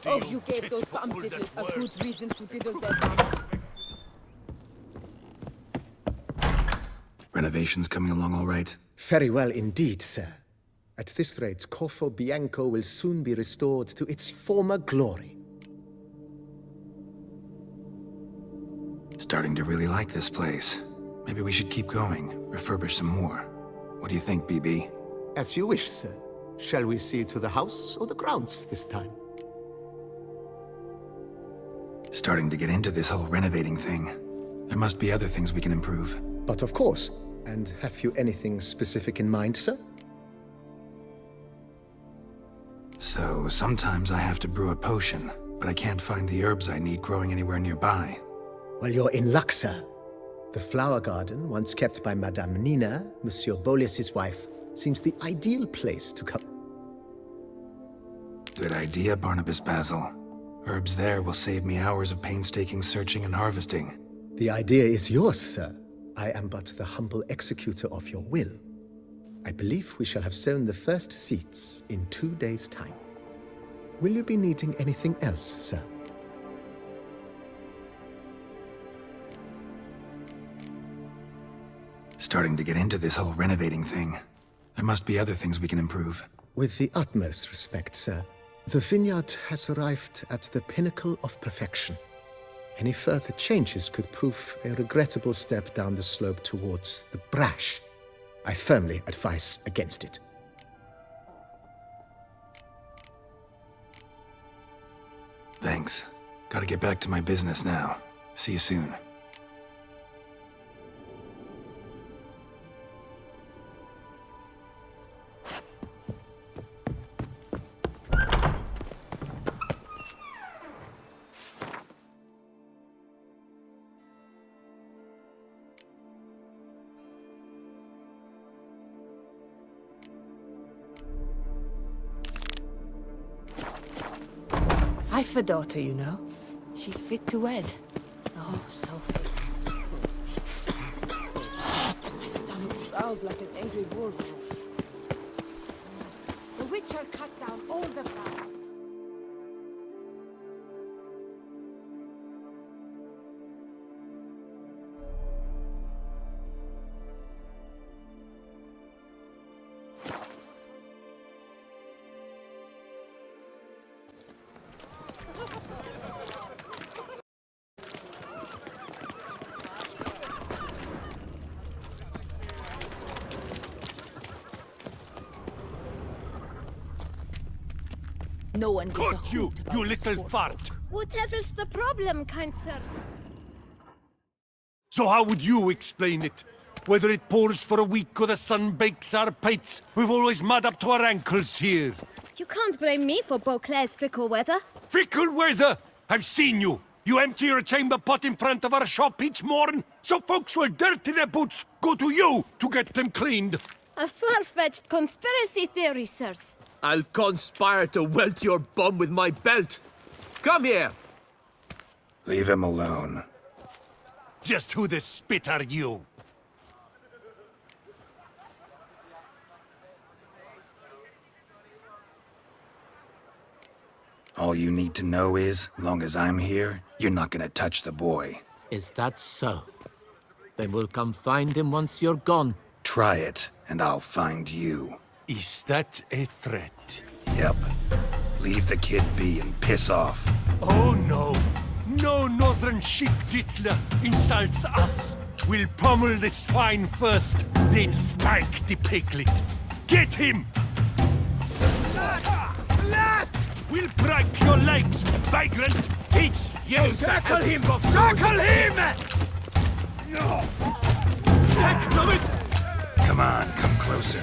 Oh, you gave those bum diddlers a good reason to diddle their bums. Renovations coming along all right? Very well indeed, sir. At this rate, Corfo Bianco will soon be restored to its former glory. Starting to really like this place. Maybe we should keep going, refurbish some more. What do you think, BB? As you wish, sir. Shall we see to the house or the grounds this time? Starting to get into this whole renovating thing. There must be other things we can improve. But of course. And have you anything specific in mind, sir? So, sometimes I have to brew a potion, but I can't find the herbs I need growing anywhere nearby. Well, you're in luck, sir. The flower garden, once kept by Madame Nina, Monsieur Bolis's wife, seems the ideal place to come. Good idea, Barnabas Basil. Herbs there will save me hours of painstaking searching and harvesting. The idea is yours, sir. I am but the humble executor of your will. I believe we shall have sown the first seeds in 2 days' time. Will you be needing anything else, sir? Starting to get into this whole renovating thing. There must be other things we can improve. With the utmost respect, sir. The vineyard has arrived at the pinnacle of perfection. Any further changes could prove a regrettable step down the slope towards the brash. I firmly advise against it. Thanks. Gotta get back to my business now. See you soon. I've a daughter, you know. She's fit to wed. Oh, so fit. My stomach growls like an angry wolf. The Witcher cut down all the flowers. No one gives a Cut you, hoot about you this little poor fart! Whatever's the problem, kind sir? So how would you explain it? Whether it pours for a week or the sun bakes our pates, we've always mud up to our ankles here. You can't blame me for Beauclair's fickle weather. Fickle weather! I've seen you! You empty your chamber pot in front of our shop each morn, so folks will dirty their boots, go to you to get them cleaned. A far-fetched conspiracy theory, sirs. I'll conspire to welt your bum with my belt. Come here! Leave him alone. Just who the spit are you? All you need to know is, long as I'm here, you're not gonna touch the boy. Is that so? Then we'll come find him once you're gone. Try it, and I'll find you. Is that a threat? Yep. Leave the kid be and piss off. Oh no! No northern sheep diddler insults us! We'll pummel the swine first, then spank the piglet. Get him! Blat! We'll break your legs, vagrant! Teach you! Circle him! Circle him! Heck of it! Come on, come closer.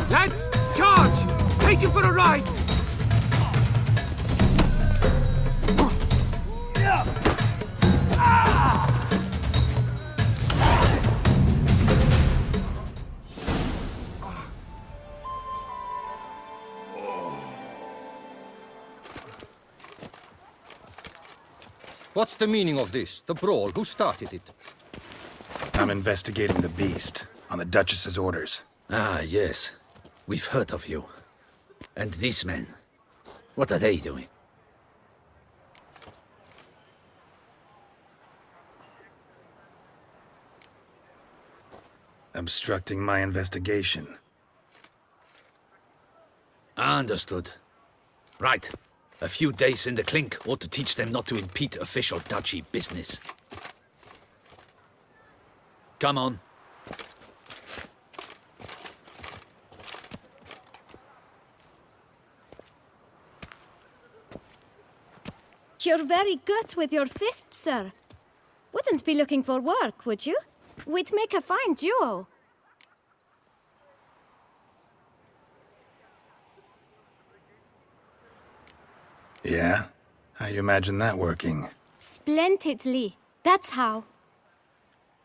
Lads, charge! Take him for a ride! What's the meaning of this? The brawl? Who started it? I'm investigating the beast, on the Duchess's orders. Ah, yes. We've heard of you. And these men, what are they doing? Obstructing my investigation. Understood. Right. A few days in the clink ought to teach them not to impede official duchy business. Come on. You're very good with your fists, sir. Wouldn't be looking for work, would you? We'd make a fine duo. Yeah? How you imagine that working? Splendidly. That's how.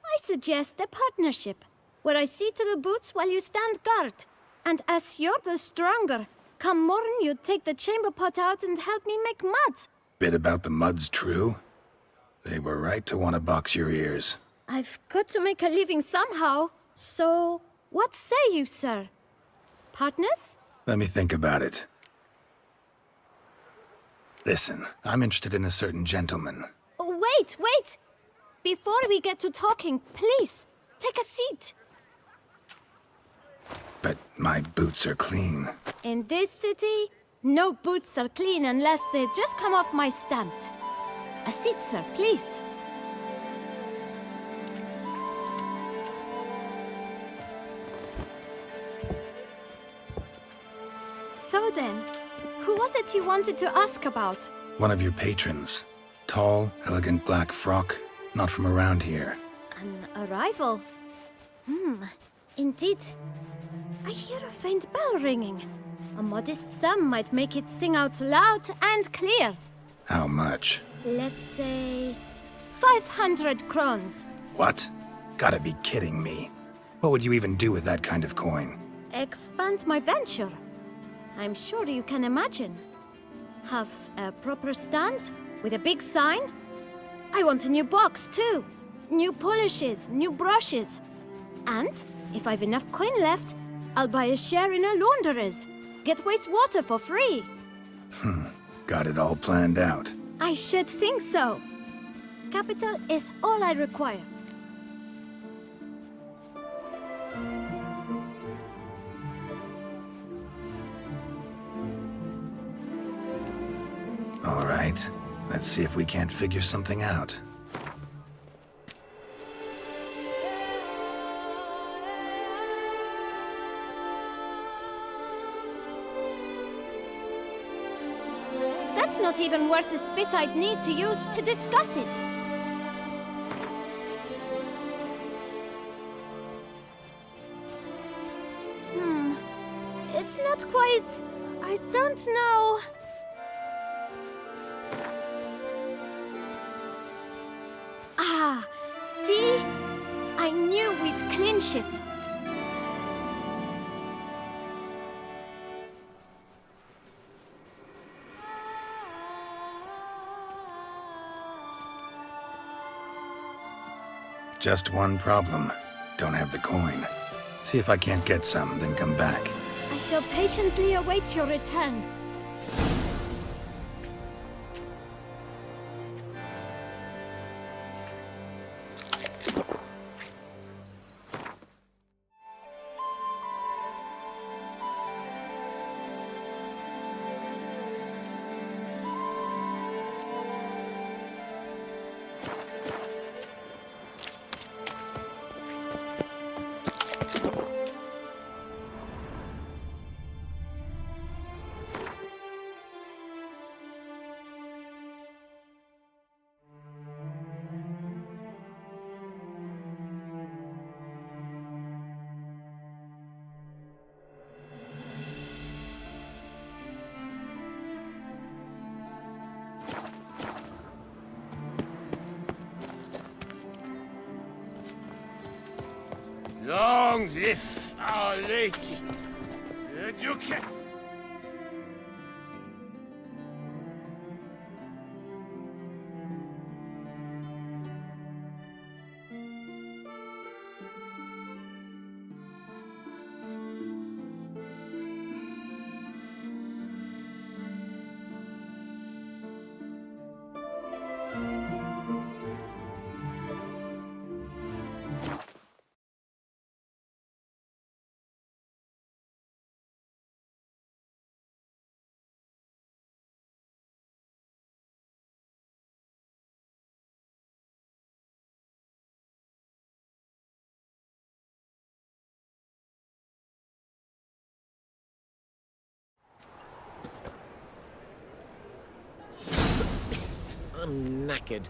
I suggest a partnership, where I see to the boots while you stand guard. And as you're the stronger, come morn you take the chamber pot out and help me make mud. Bit about the mud's true? They were right to want to box your ears. I've got to make a living somehow. So, what say you, sir? Partners? Let me think about it. Listen, I'm interested in a certain gentleman. Wait, wait! Before we get to talking, please, take a seat. But my boots are clean. In this city, no boots are clean unless they've just come off my stamp. A seat, sir, please. So then, who was it you wanted to ask about? One of your patrons. Tall, elegant black frock. Not from around here. An arrival? Indeed. I hear a faint bell ringing. A modest sum might make it sing out loud and clear. How much? Let's say 500 crowns. What? Gotta be kidding me. What would you even do with that kind of coin? Expand my venture. I'm sure you can imagine. Have a proper stand with a big sign. I want a new box too. New polishes, new brushes. And if I've enough coin left, I'll buy a share in a launderer's. Get wastewater for free. Got it all planned out. I should think so. Capital is all I require. All right. Let's see if we can't figure something out. That's not even worth the spit I'd need to use to discuss it. It's not quite... I don't know... Ah, see? I knew we'd clinch it. Just one problem. Don't have the coin. See if I can't get some, then come back. I shall patiently await your return. Long live Our Lady, the Duchess. I'm knackered.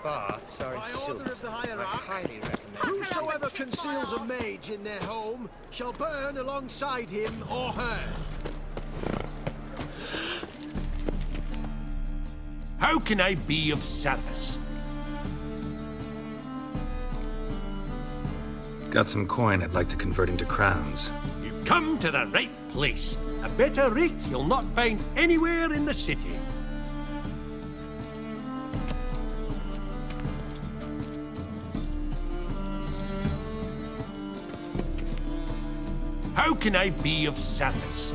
Baths are By order of the I hierarch, highly recommend. whosoever conceals a mage in their home shall burn alongside him or her. How can I be of service? Got some coin I'd like to convert into crowns. You've come to the right place. A better rate you'll not find anywhere in the city. How can I be of service?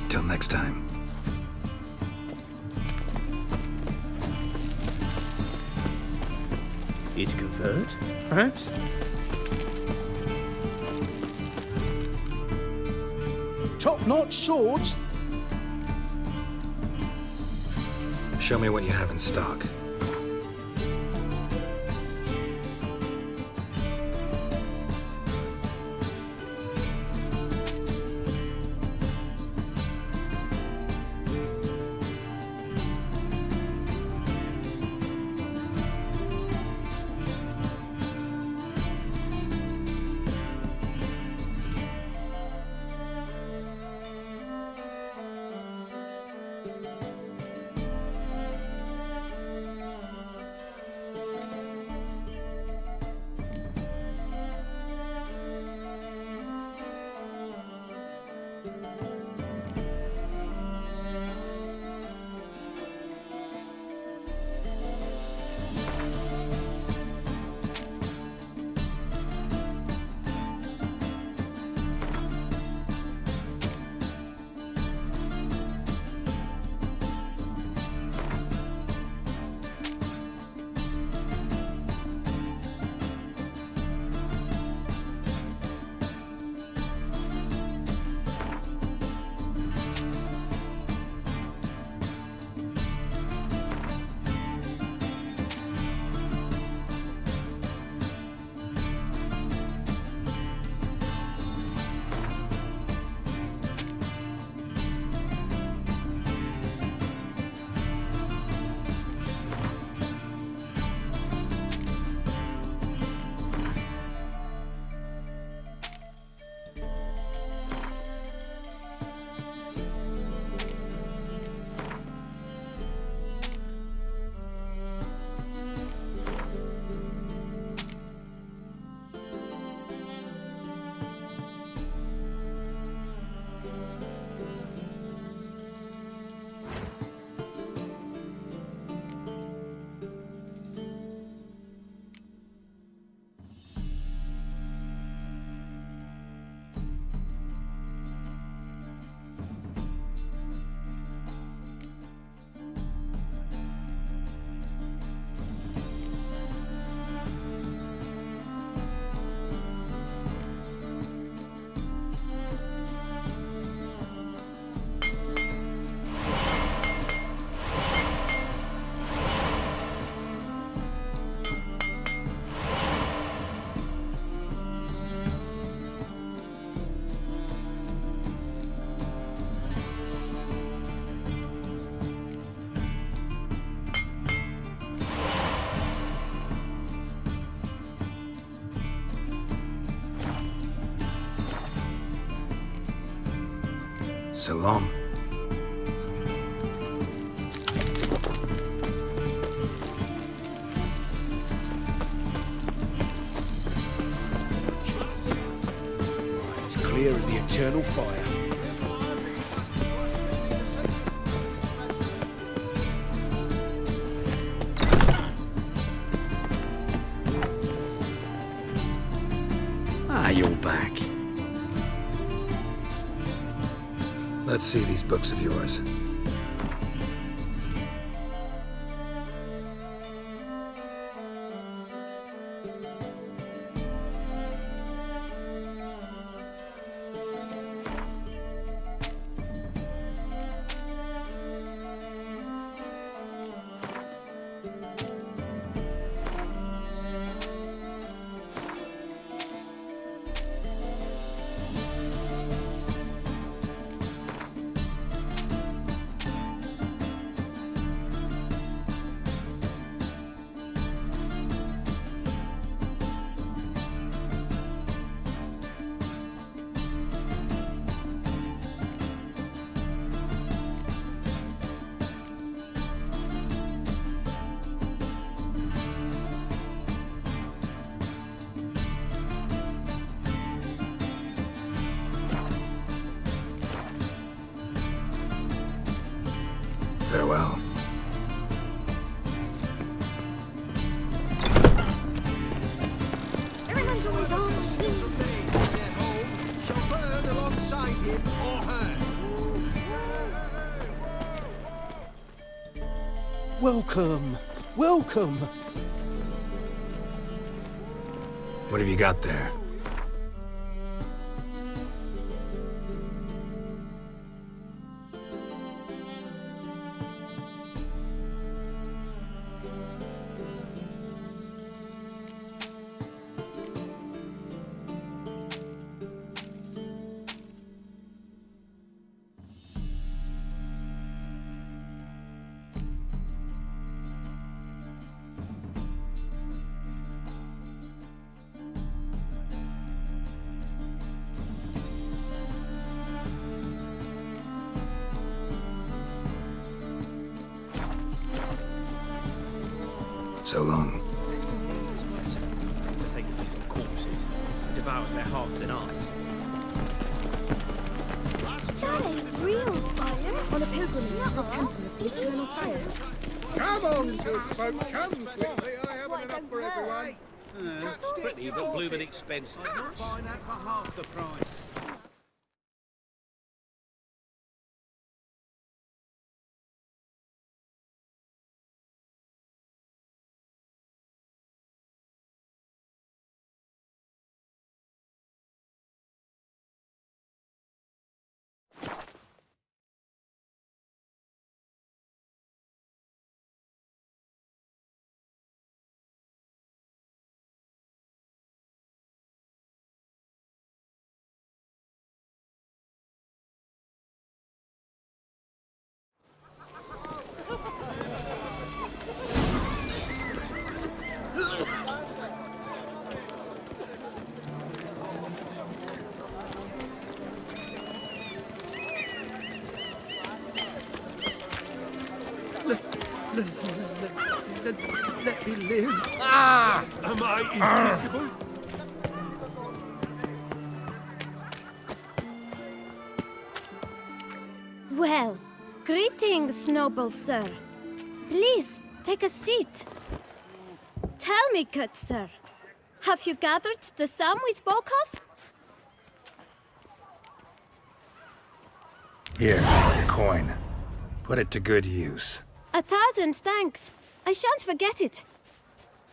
Till next time. Here to convert, perhaps? Top-notch swords? Show me what you have in stock. Salam. It's clear as the eternal fire. Ah, you're back. Let's see these books of yours. Farewell. Everyone's always on. The seals of maids in their home shall burn alongside him or her. Welcome, welcome. What have you got there? So long. Take feet on corpses, devours their hearts and eyes. That is real fire. On a pilgrimage to the temple of the eternal fire. Come on, good folk, come quickly. I haven't enough for everyone. Pretty but blooming expensive. I'm not buying that for half the price. Let me live. Am I invisible? Well, greetings, noble sir. Please, take a seat. Tell me, good sir, have you gathered the sum we spoke of? Here, your coin. Put it to good use. 1,000 thanks. I shan't forget it.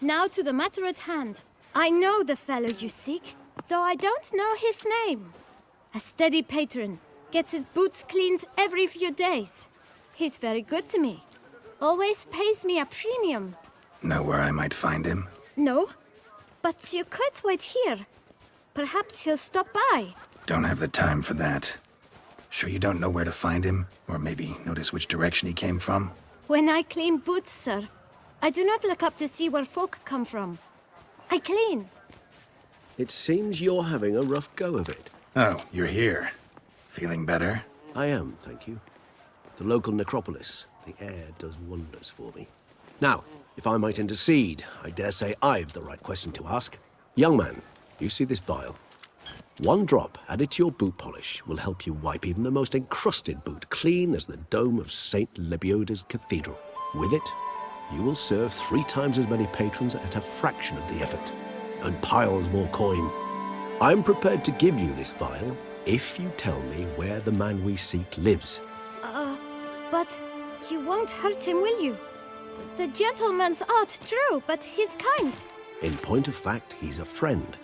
Now to the matter at hand. I know the fellow you seek, though I don't know his name. A steady patron, gets his boots cleaned every few days. He's very good to me. Always pays me a premium. Know where I might find him? No, but you could wait here. Perhaps he'll stop by. Don't have the time for that. Sure you don't know where to find him? Or maybe notice which direction he came from? When I clean boots, sir, I do not look up to see where folk come from. I clean. It seems you're having a rough go of it. Oh, you're here. Feeling better? I am, thank you. The local necropolis, the air does wonders for me. Now, if I might intercede, I dare say I've the right question to ask. Young man, you see this vial? One drop added to your boot polish will help you wipe even the most encrusted boot clean as the dome of St. Lebioda's Cathedral. With it, you will serve 3 times as many patrons at a fraction of the effort, and piles more coin. I'm prepared to give you this vial if you tell me where the man we seek lives. But you won't hurt him, will you? The gentleman's art, true, but he's kind. In point of fact, he's a friend.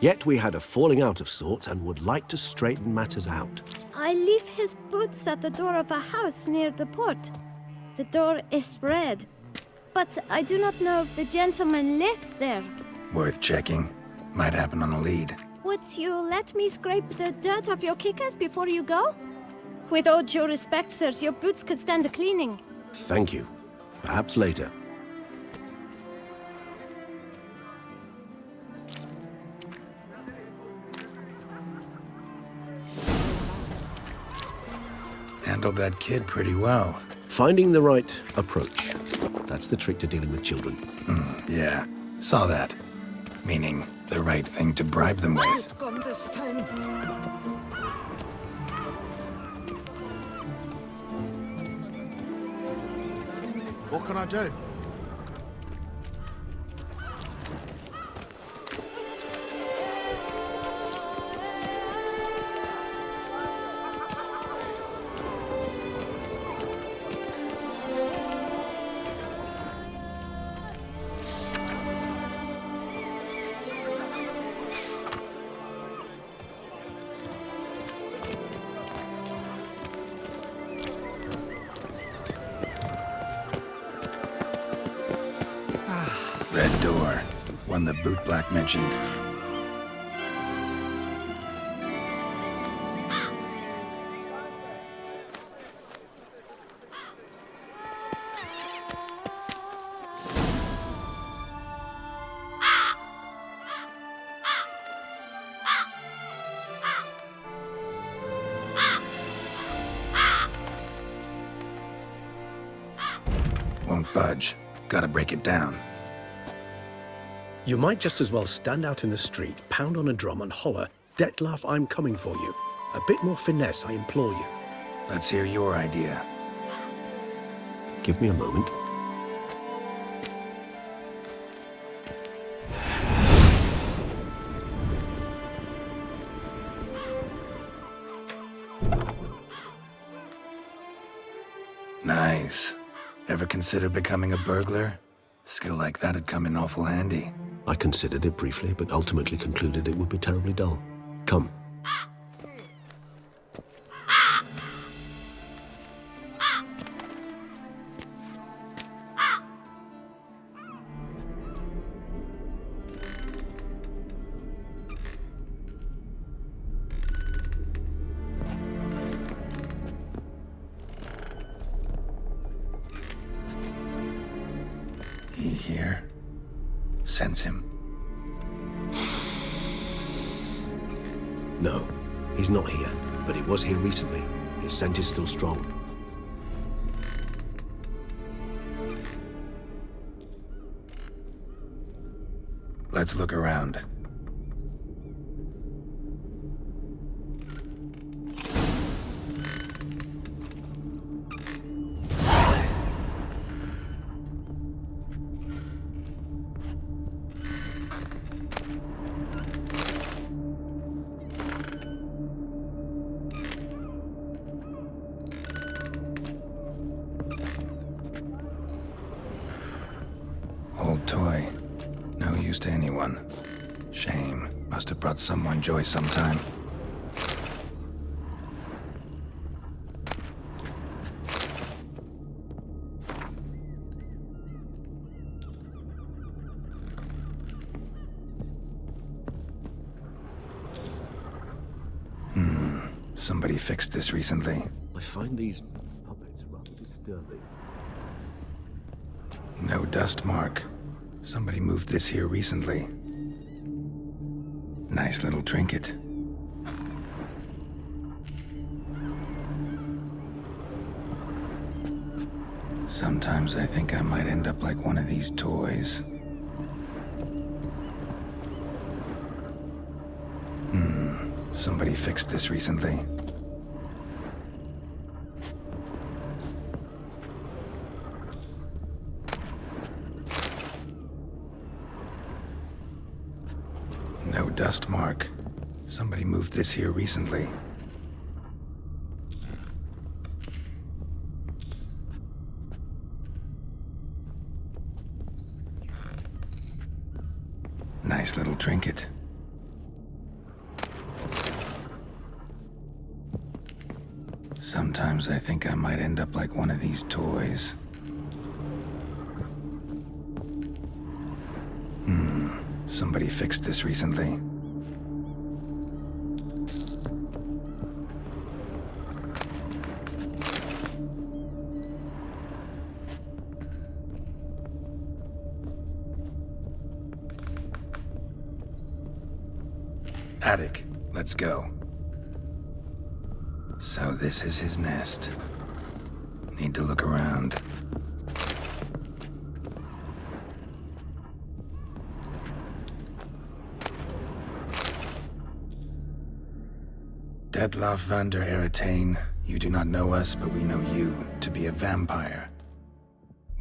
Yet we had a falling out of sorts and would like to straighten matters out. I leave his boots at the door of a house near the port. The door is red, but I do not know if the gentleman lives there. Worth checking. Might happen on a lead. Would you let me scrape the dirt off your kickers before you go? With all due respect, sirs, your boots could stand a cleaning. Thank you. Perhaps later. Handled that kid pretty well. Finding the right approach. That's the trick to dealing with children. Yeah, saw that. Meaning, the right thing to bribe them with. Come this time. What can I do? Red door. One the bootblack mentioned. Won't budge. Gotta break it down. You might just as well stand out in the street, pound on a drum and holler, "Detlef, I'm coming for you." A bit more finesse, I implore you. Let's hear your idea. Give me a moment. Nice. Ever consider becoming a burglar? Skill like that'd come in awful handy. I considered it briefly, but ultimately concluded it would be terribly dull. Come. He here? Sense him. No, he's not here, but he was here recently. His scent is still strong. Let's look around. Old toy. No use to anyone. Shame. Must have brought someone joy sometime. Somebody fixed this recently. I find these puppets rather disturbing. No dust mark. Somebody moved this here recently. Nice little trinket. Sometimes I think I might end up like one of these toys. Somebody fixed this recently. No dust mark. Somebody moved this here recently. Nice little trinket. Sometimes I think I might end up like one of these toys. Somebody fixed this recently. Attic, let's go. So this is his nest. Need to look around. Detlef van der Eretain, you do not know us, but we know you to be a vampire.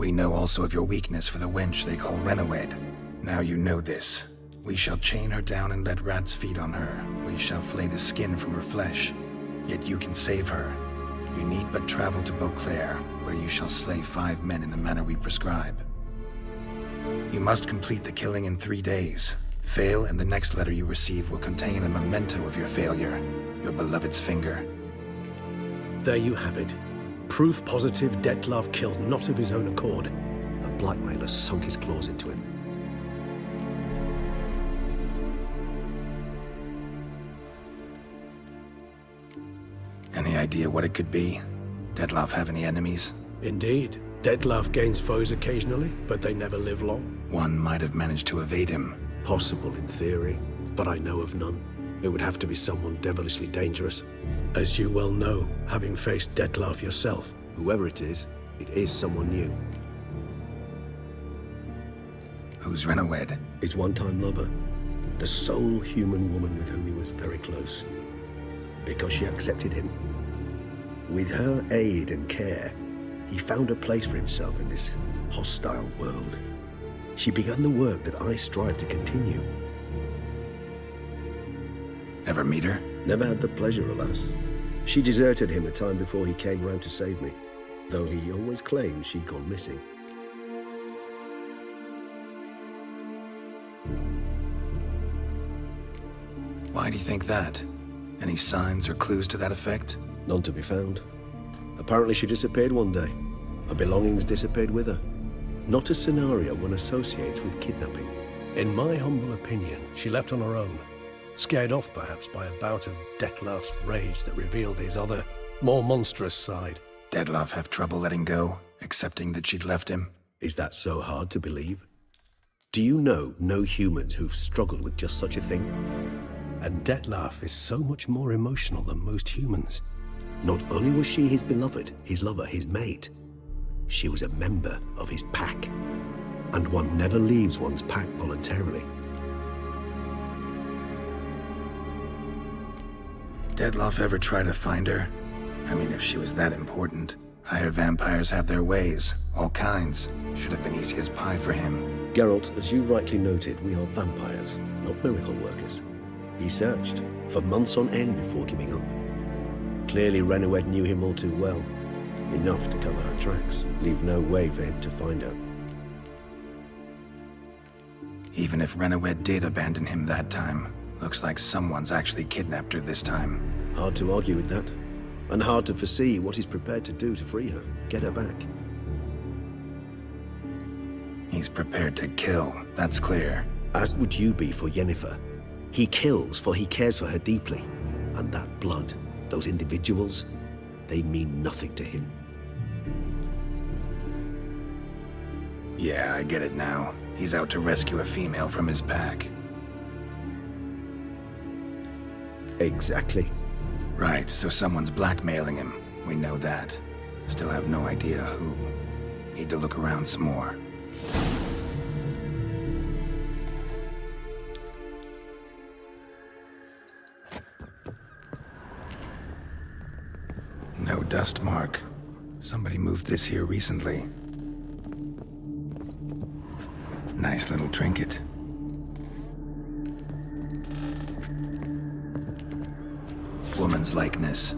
We know also of your weakness for the wench they call Renawed. Now you know this. We shall chain her down and let rats feed on her. We shall flay the skin from her flesh. Yet you can save her. You need but travel to Beauclair, where you shall slay 5 men in the manner we prescribe. You must complete the killing in 3 days. Fail, and the next letter you receive will contain a memento of your failure, your beloved's finger. There you have it. Proof positive Dettlaff killed not of his own accord. A blackmailer sunk his claws into him. Any idea what it could be? Dettlaff have any enemies? Indeed. Dettlaff gains foes occasionally, but they never live long. One might have managed to evade him. Possible in theory, but I know of none. It would have to be someone devilishly dangerous. As you well know, having faced Dettlaff yourself, whoever it is someone new. Who's Renawed? His one-time lover. The sole human woman with whom he was very close. Because she accepted him. With her aid and care, he found a place for himself in this hostile world. She began the work that I strive to continue. Ever meet her? Never had the pleasure, alas. She deserted him a time before he came round to save me, though he always claimed she'd gone missing. Why do you think that? Any signs or clues to that effect? None to be found. Apparently she disappeared one day. Her belongings disappeared with her. Not a scenario one associates with kidnapping. In my humble opinion, she left on her own. Scared off perhaps by a bout of Dettlaff's rage that revealed his other, more monstrous side. Dettlaff have trouble letting go, accepting that she'd left him? Is that so hard to believe? Do you know no humans who've struggled with just such a thing? And Dettlaff is so much more emotional than most humans. Not only was she his beloved, his lover, his mate, she was a member of his pack. And one never leaves one's pack voluntarily. Dettlaff ever try to find her? I mean, if she was that important. Higher vampires have their ways, all kinds. Should have been easy as pie for him. Geralt, as you rightly noted, we are vampires, not miracle workers. He searched for months on end before giving up. Clearly Renawed knew him all too well. Enough to cover her tracks, leave no way for him to find her. Even if Renawed did abandon him that time, looks like someone's actually kidnapped her this time. Hard to argue with that. And hard to foresee what he's prepared to do to free her, get her back. He's prepared to kill, that's clear. As would you be for Yennefer. He kills for he cares for her deeply. And that blood, those individuals, they mean nothing to him. Yeah, I get it now. He's out to rescue a female from his pack. Exactly. Right, so someone's blackmailing him. We know that. Still have no idea who. Need to look around some more. No dust mark. Somebody moved this here recently. Nice little trinket. Woman's likeness.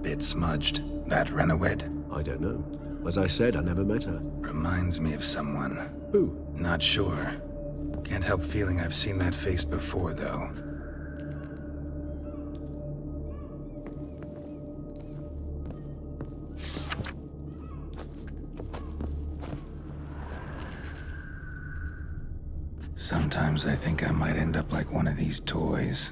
Bit smudged. That Renawed? I don't know. As I said, I never met her. Reminds me of someone. Who? Not sure. Can't help feeling I've seen that face before, though. Sometimes I think I might end up like one of these toys.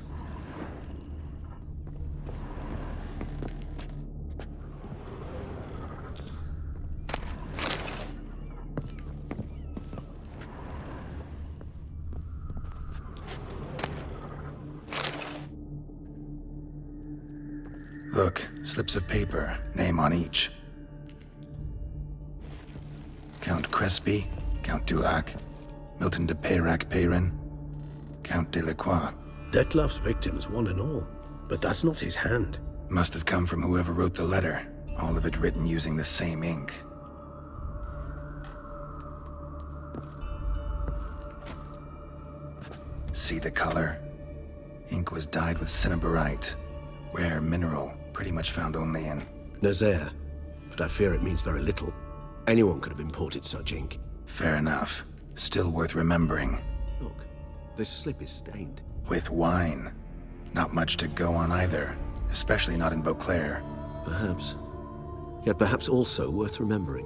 Look, slips of paper, name on each. Count Crespi, Count Dulac, Milton de Peyrac-Peyrin, Count Delacroix. Dettlaff's victims, one and all. But that's not his hand. Must have come from whoever wrote the letter. All of it written using the same ink. See the color? Ink was dyed with cinnabarite. Rare mineral, pretty much found only in... Nazaire. But I fear it means very little. Anyone could have imported such ink. Fair enough. Still worth remembering. Look, this slip is stained. With wine. Not much to go on either. Especially not in Beauclair. Perhaps. Yet perhaps also worth remembering.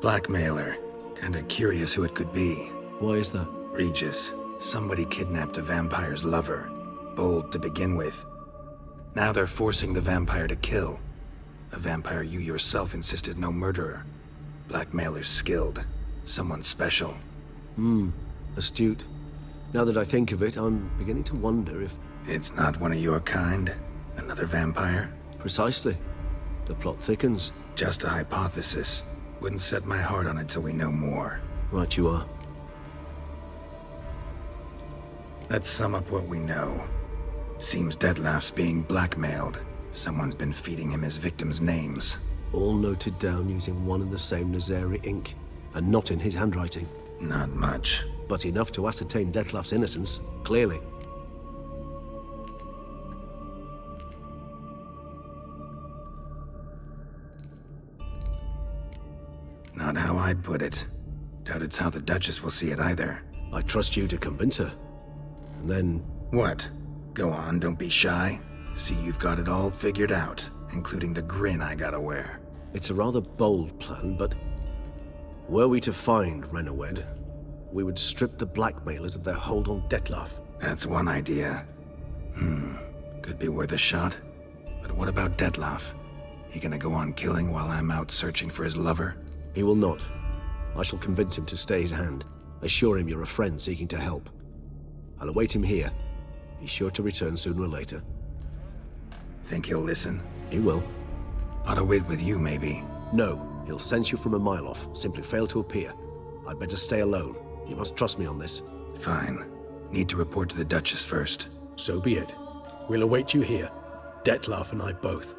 Blackmailer. Kinda curious who it could be. Why is that? Regis. Somebody kidnapped a vampire's lover. Bold to begin with. Now they're forcing the vampire to kill. A vampire you yourself insisted no murderer. Blackmailer's skilled. Someone special. Astute. Now that I think of it, I'm beginning to wonder if... It's not one of your kind? Another vampire? Precisely. The plot thickens. Just a hypothesis. Wouldn't set my heart on it till we know more. Right you are. Let's sum up what we know. Seems Detlef's being blackmailed. Someone's been feeding him his victims' names. All noted down using one and the same Nazaire ink, and not in his handwriting. Not much. But enough to ascertain Detlef's innocence, clearly. Not how I'd put it. Doubt it's how the Duchess will see it either. I trust you to convince her. And then... What? Go on, don't be shy. See you've got it all figured out, including the grin I gotta wear. It's a rather bold plan, but... Were we to find Renowed, we would strip the blackmailers of their hold on Detlef. That's one idea. Could be worth a shot. But what about Detlef? He gonna go on killing while I'm out searching for his lover? He will not. I shall convince him to stay his hand. Assure him you're a friend seeking to help. I'll await him here. He's sure to return sooner or later. Think he'll listen? He will. Ought to wait with you, maybe. No, he'll sense you from a mile off. Simply fail to appear. I'd better stay alone. You must trust me on this. Fine. Need to report to the Duchess first. So be it. We'll await you here. Detlef and I both.